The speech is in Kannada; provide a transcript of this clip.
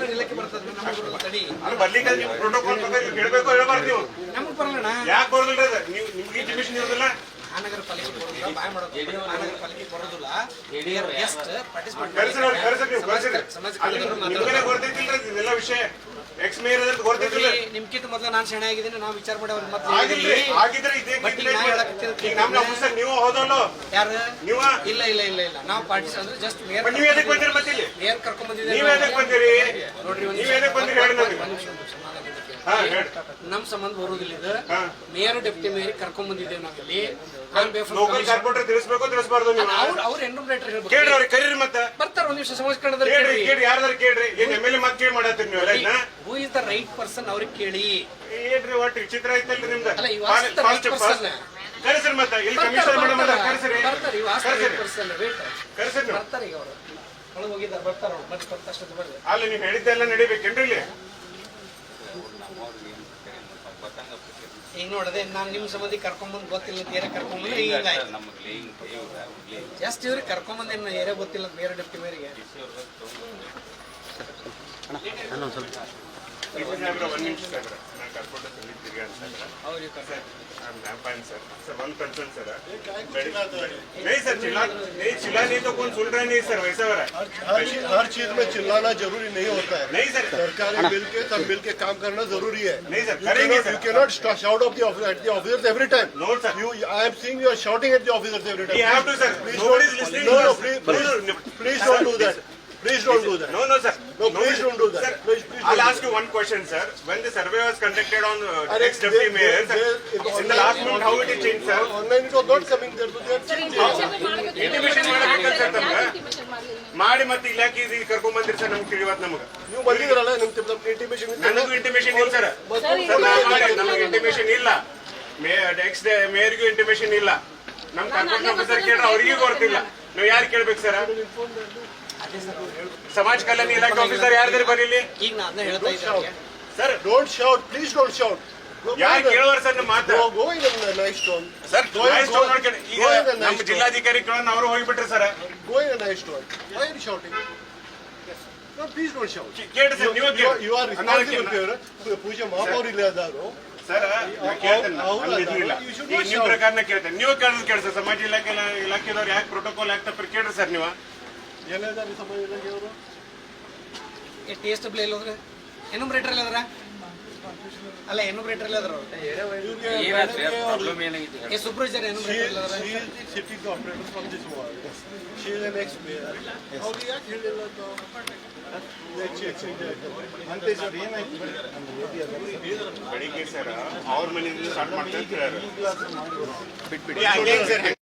ಸಾಫ್ಟ್ವೇರ್ ಇಲಾಖೆ ಬರ್ತದೆ ನಮಗೆ ಬರಲ್ಲ ತಡಿ ಅದು ಬರ್ಲಿಕ್ಕೆ ನೀವು ಪ್ರೋಟೋಕಾಲ್ ಪ್ರಕಾರ ಕೇಳಬೇಕು ಹೇಳಬಾರ್ದು ನೀವು ನಮಗೆ ಬರಲ್ಲಣ್ಣ ಯಾಕೆ ಬರೋದಿಲ್ಲ ಅದು ನೀವು ನಿಮ್ಗೆ ಇಂಟಿಮೇಷನ್ ಇರೋದಿಲ್ಲ ಮಹಾನಗರ ಪಾಲಿಕೆ ಬರೋದಿಲ್ಲ ಬಾಯ್ ಮಾಡೋದು ಮಹಾನಗರ ಪಾಲಿಕೆ ಬರೋದಿಲ್ಲ ಗೆಸ್ಟ್ ಪಾರ್ಟಿಸಿಪೇಟ್ ಸಮಾಜ ನಿಮ್ಗೆ ಗೊತ್ತೈತಿಲ್ರಿ ಇದೆಲ್ಲ ವಿಷಯ ಎಕ್ಸ್ ಮೇಯರ್ ಅಂತ ಗೊತ್ತೈತಿಲ್ಲ ನಿಮ್ಕಿಂತ ಮೊದಲು ನಾನು ಶೆಣೆ ಆಗಿದ್ದೀನಿ ನಾವು ವಿಚಾರ ಮಾಡಿ ಅವ್ರಿಗೆ ಮತ್ತೆ ಆಗಿದ್ರೆ ಇದೇ ನಮ್ಮ ಆಫೀಸರ್ ನೀವು ಹೋದಲ್ಲ ಯಾರು ನೀವು ಇಲ್ಲ ಇಲ್ಲ ಇಲ್ಲ ಇಲ್ಲ ನಾವು ಪಾರ್ಟಿಸ್ ಅಂದ್ರೆ ಜಸ್ಟ್ ಮೇಯರ್ ನೀವು ಎದಕ್ಕೆ ಬಂದಿರಿ ಮತ್ತೆ ಇಲ್ಲಿ ಮೇಯರ್ ಕರ್ಕೊಂಡ್ ಬಂದಿದ್ದೀವಿ ನೀವು ಎದಕ್ಕೆ ಬಂದಿರಿ ನೋಡ್ರಿ ನೀವು ಎದಕ್ಕೆ ಬಂದಿರಿ ಹೇಳಿ ನನಗೆ ನಮ್ ಸಂಬಂಧ ಬರುವುದಿಲ್ಲ ಇದು ಮೇಯರ್ ಡೆಪ್ಟಿ ಮೇಯರ್ ಕರ್ಕೊಂಡ್ ಬಂದಿದ್ದೇವೆ ನಾವಿಲ್ಲಿ ಲೋಕಲ್ ಕಾರ್ಪೊರೇಟರ್ ತಿಳಿಸ್ಬೇಕು ತಿಳಿಸಬಾರ್ದು ನೀವು ಅವ್ರ ಎನ್ಯೂಮರೇಟರ್ ಹೇಳ್ಬೇಕು ಕೇಳ್ರಿ ಅವ್ರಿಗೆ ಕರೀರಿ ಮತ್ತೆ ಬರ್ತಾರ ಒಂದ್ ನಿಮಿಷ ಸಮಾಜ ಕನ್ನಡದಲ್ಲಿ ಕೇಳ್ರಿ ಯಾರ್ದಾರು ಕೇಳ್ರಿ ಏನ್ ಎಮ್ ಎಲ್ ಎ ಮತ್ತೆ ಕೇಳಿ ಮಾಡತ್ತೀರಿ ನೀವು ಎಲ್ಲ who is the right person ಅವ್ರಿಗೆ ಕೇಳಿ ಏನ್ರಿ ಒಟ್ಟು ವಿಚಿತ್ರ ಐತಲ್ರಿ ನಿಮ್ದು ಅಲ್ಲ ಕರೆಸ್ರಿ ಮತ್ತೆ ಇಲ್ಲಿ ಕಮಿಷನ್ ಮೇಡಮ್ ಕರೆಸ್ರಿ ಕರೆಸ್ರಿ ನೀವು ಬರ್ತಾರೆ ಈಗ ಅವರು ಒಳಗೆ ಹೋಗಿದ್ದಾರೆ ಬರ್ತಾರ ಮತ್ತೆ ಬರ್ತಷ್ಟು ಬರ್ರಿ ಅಲ್ಲಿ ನೀವು ಹೇಳಿದ್ದೆಲ್ಲ ನಡಿಬೇಕೇನ್ರಿ ಇಲ್ಲಿ ಈಗ ನೋಡದೆ ನಾನು ನಿಮ್ ಸಂಬಂಧಿ ಕರ್ಕೊಂಡ್ಬಂದ್ ಗೊತ್ತಿಲ್ಲ ಏರಿಯಾ ಕರ್ಕೊಂಡ್ಬಂದ್ರೆ ಹಿಂಗಾಯ್ತು ಜಾಸ್ತಿ ಇವ್ರಿಗೆ ಕರ್ಕೊಂಡ್ಬಂದ್ ಏನ್ ಏರಿಯಾ ಗೊತ್ತಿಲ್ಲ ಬೇರೆ ಡೆಪ್ಟಿ ಮೇರಿಗೆ ಒಂದು ನಿಮಿಷ ಸಾಹೇಬ್ರ ನಾನು ಕಾರ್ಪೊರೇಟರ್ ತಿರ್ಗಿ ಅಂತ सर वन कंसर्न सर नहीं सर चिल्ला नहीं तो कौन सुन रहा नहीं सर वैसा हो रहा है हर चीज में चिल्लाना जरूरी नहीं होता है नहीं सर सरकारी मिलके सब मिलके काम करना जरूरी है नहीं सर करेंगे sir you can not shout of at the officers every time no sir I am seeing you are shouting at the officers every time you have to sir nobody is listening no please don't do that please don't do that no sir no please don't do that please I'll ask you one question sir when the survey was conducted on ex deputy mayor in the last month how it is changed sir online it was not coming there so they are changing intimation ಮಾಡಬೇಕು ಸರ್ ತಮಗೆ ಮಾಡಿ ಮತ್ತೆ ಇಲಾಖೆ ಕರ್ಕೊಂಡ್ ಬಂದಿರಿ ಸರ್ ನಮ್ಗೆ ತಿಳಿವತ್ತು ನಮಗೆ ನೀವು ಬಂದಿದ್ರಲ್ಲ ನಿಮ್ಮ ಇಂಟಿಮೇಷನ್ ನನಗೂ ಇಂಟಿಮೇಷನ್ ಇಲ್ಲ ಸರ್ ನಮಗೆ ಇಂಟಿಮೇಷನ್ ಇಲ್ಲ ಎಕ್ಸ್ ಮೇಯರ್ಗೂ ಇಂಟಿಮೇಷನ್ ಇಲ್ಲ ನಮ್ಮ ಕಾರ್ಪೊರೇಟ್ ಆಫೀಸರ್ ಕೇಳ್ರೆ ಅವ್ರಿಗೂ ಗೊತ್ತಿಲ್ಲ ನಾವು ಯಾರು ಕೇಳ್ಬೇಕು ಸರ್ ಸಮಾಜ ಕಲ್ಯಾಣ ಇಲಾಖೆ ಆಫೀಸರ್ ಯಾರ್ದಾರು ಬರೀಲಿ ಈಗ ನಾನು ಹೇಳ್ತಾ ಇದ್ದೀನಿ sir don't shout please don't shout ಯಾರು ಕೇಳುವರ್ ಸರ್ ನಮ್ಮ ಮಾತು go in a nice tone sir nice tone ನೋಡ್ಕೊಂಡು ಈಗ ನಮ್ಮ ಜಿಲ್ಲಾಧಿಕಾರಿ ಕೇಳೋಣ ಅವರು ಹೋಗಿಬಿಟ್ರೆ sir go in a nice tone why are you shouting no please don't shout ಕೇಳಿ ಸರ್ ನೀವು you are responsible ಪೂಜೆ ಮಹಾಪೌರ್ ಇಲ್ಲದಾರು ಸರ್ ನಿಮ್ ಪ್ರಕಾರನ ಕೇಳ್ತೇನೆ ನೀವು ಕೇಳಿಸ ಸಮಾಜ ಇಲಾಖೆದವ್ರು ಯಾಕೆ ಪ್ರೋಟೋಕಾಲ್ ಯಾಕೆ ತಪ್ಪು ಕೇಳ್ರಿ ಸರ್ ನೀವು ಎಲ್ಲದಾರು ಸಮಾಜ ಇಲಾಖೆಯವರು TSW ಎಲ್ಲೋದ್ರೆ ಎನ್ಯೂಮರೇಟರ್ ಎಲ್ಲದ್ರ ಅಲ್ಲ ಎನ್ಯೂಮರೇಟರ್ ಎಲ್ಲದ್ರ ಸೂಪರ್ವೈಸರ್ ಎನ್ಯೂಮರೇಟರ್ ಎಲ್ಲದ್ರ she is the city operator from this ward she is an ex mayor how do you ಹೇಳಿಲ್ಲ ಅಂತೆ ಸರ್ ಏನಾಯ್ತು ಬೆಳಿಗ್ಗೆ ಸರ್ ಅವ್ರ ಮನೆಯಿಂದ ಸ್ಟಾರ್ಟ್ ಮಾಡ್ತಾ ಇರ್ತಾರೆ ಬಿಟ್ಬಿಡಿ